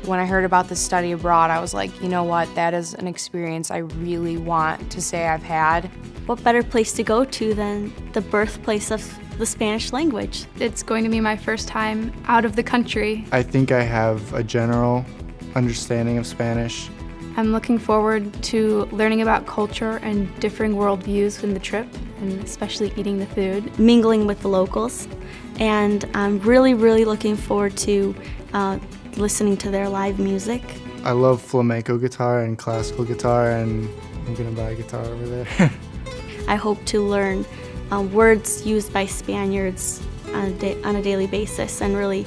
When I heard about the study abroad, I was like, you know what, that is an experience I really want to say I've had. What better place to go to than the birthplace of the Spanish language? It's going to be my first time out of the country. I think I have a general understanding of Spanish. I'm looking forward to learning about culture and differing worldviews in the trip, and especially eating the food. Mingling with the locals, and I'm really looking forward to listening to their live music. I love flamenco guitar and classical guitar, and I'm gonna buy a guitar over there. I hope to learn words used by Spaniards on a daily basis, and really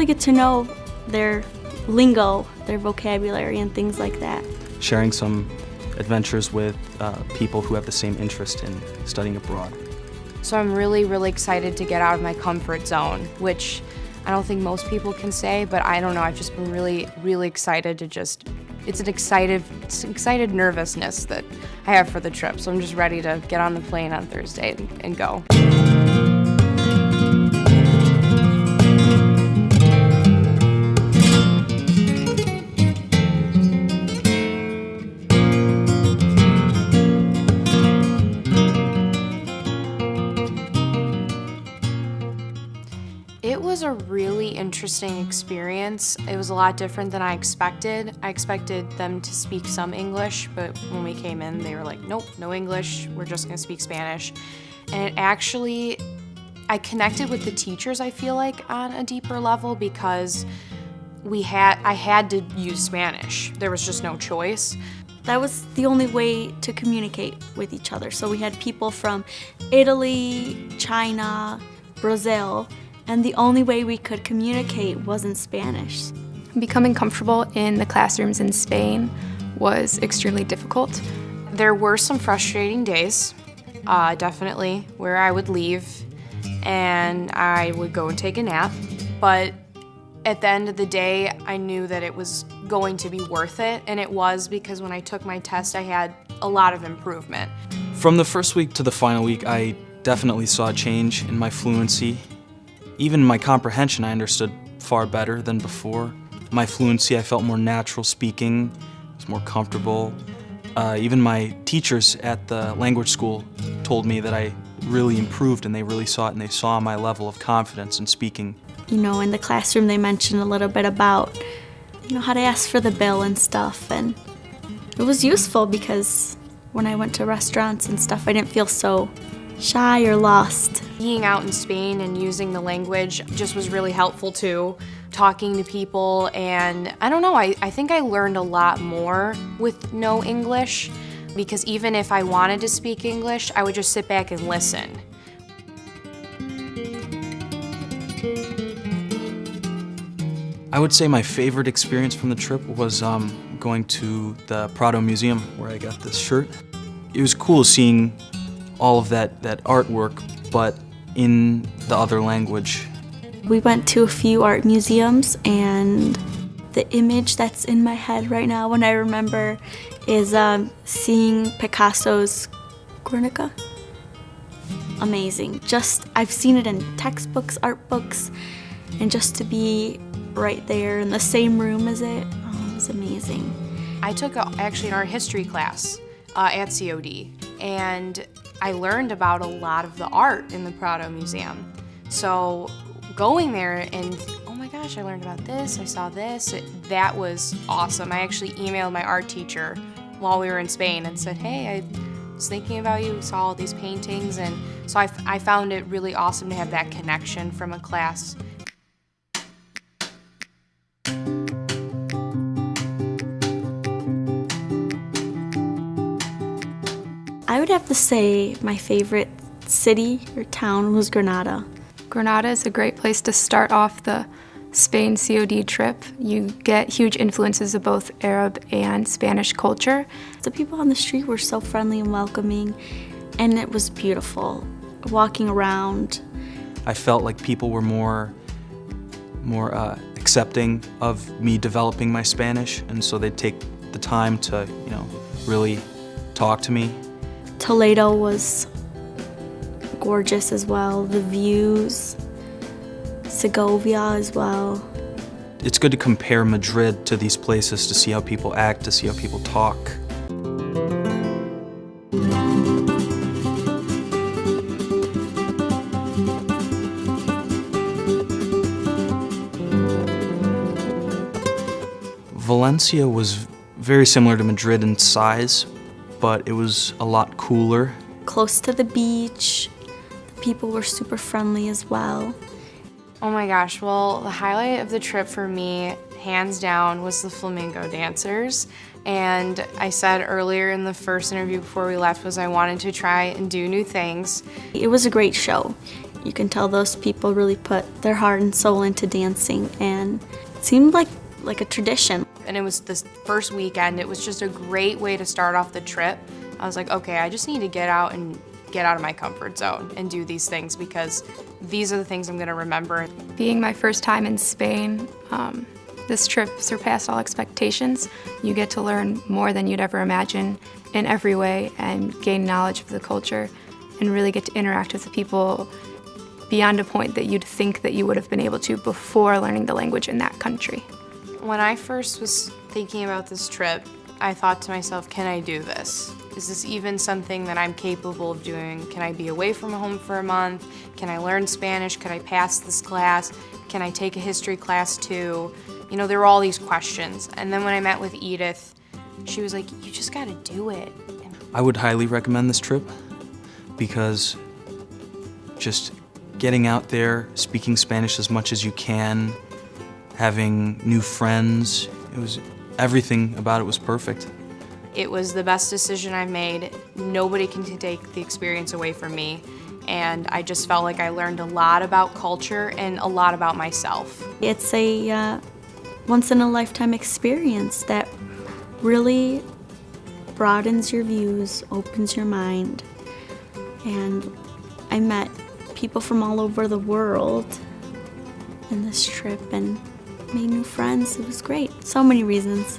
get to know their lingo, their vocabulary, and things like that. Sharing some adventures with people who have the same interest in studying abroad. So I'm really excited to get out of my comfort zone, which I don't think most people can say, but I don't know, I've just been really excited to it's an excited nervousness that I have for the trip. So I'm just ready to get on the plane on Thursday and go. It was a really interesting experience. It was a lot different than I expected. I expected them to speak some English, but when we came in, they were like, nope, no English, we're just gonna speak Spanish. And it actually, I connected with the teachers, I feel like, on a deeper level because I had to use Spanish. There was just no choice. That was the only way to communicate with each other. So we had people from Italy, China, Brazil, and the only way we could communicate was in Spanish. Becoming comfortable in the classrooms in Spain was extremely difficult. There were some frustrating days, definitely, where I would leave and I would go and take a nap. But at the end of the day, I knew that it was going to be worth it, and it was, because when I took my test, I had a lot of improvement. From the first week to the final week, I definitely saw a change in my fluency. Even my comprehension, I understood far better than before. My fluency, I felt more natural speaking, was more comfortable. Even my teachers at the language school told me that I really improved, and they really saw it, and they saw my level of confidence in speaking. You know, in the classroom they mentioned a little bit about, how to ask for the bill and stuff, and it was useful because when I went to restaurants and stuff, I didn't feel so shy or lost. Being out in Spain and using the language just was really helpful too, talking to people, and I don't know, I think I learned a lot more with no English, because even if I wanted to speak English, I would just sit back and listen. I would say my favorite experience from the trip was going to the Prado Museum, where I got this shirt. It was cool seeing all of that artwork, but in the other language. We went to a few art museums, and the image that's in my head right now when I remember is seeing Picasso's Guernica. Amazing. I've seen it in textbooks, art books, and just to be right there in the same room as it was amazing. I took actually an art history class at COD, and I learned about a lot of the art in the Prado Museum. So going there and, oh my gosh, I learned about this, I saw this, that was awesome. I actually emailed my art teacher while we were in Spain and said, hey, I was thinking about you, saw all these paintings, and so I found it really awesome to have that connection from a class. I would have to say my favorite city or town was Granada. Granada is a great place to start off the Spain COD trip. You get huge influences of both Arab and Spanish culture. The people on the street were so friendly and welcoming, and it was beautiful. Walking around, I felt like people were more accepting of me developing my Spanish, and so they'd take the time to, really talk to me. Toledo was gorgeous as well, the views, Segovia as well. It's good to compare Madrid to these places to see how people act, to see how people talk. Valencia was very similar to Madrid in size, but it was a lot cooler. Close to the beach, the people were super friendly as well. Oh my gosh, well, the highlight of the trip for me, hands down, was the flamenco dancers. And I said earlier in the first interview before we left was I wanted to try and do new things. It was a great show. You can tell those people really put their heart and soul into dancing, and it seemed like a tradition. And it was this first weekend. It was just a great way to start off the trip. I was like, okay, I just need to get out of my comfort zone and do these things because these are the things I'm gonna remember. Being my first time in Spain, this trip surpassed all expectations. You get to learn more than you'd ever imagine in every way and gain knowledge of the culture and really get to interact with the people beyond a point that you'd think that you would have been able to before learning the language in that country. When I first was thinking about this trip, I thought to myself, can I do this? Is this even something that I'm capable of doing? Can I be away from home for a month? Can I learn Spanish? Could I pass this class? Can I take a history class too? There were all these questions. And then when I met with Edith, she was like, you just gotta do it. I would highly recommend this trip because just getting out there, speaking Spanish as much as you can, having new friends, everything about it was perfect. It was the best decision I've made. Nobody can take the experience away from me. And I just felt like I learned a lot about culture and a lot about myself. It's a once-in-a-lifetime experience that really broadens your views, opens your mind. And I met people from all over the world in this trip and made new friends. It was great. So many reasons.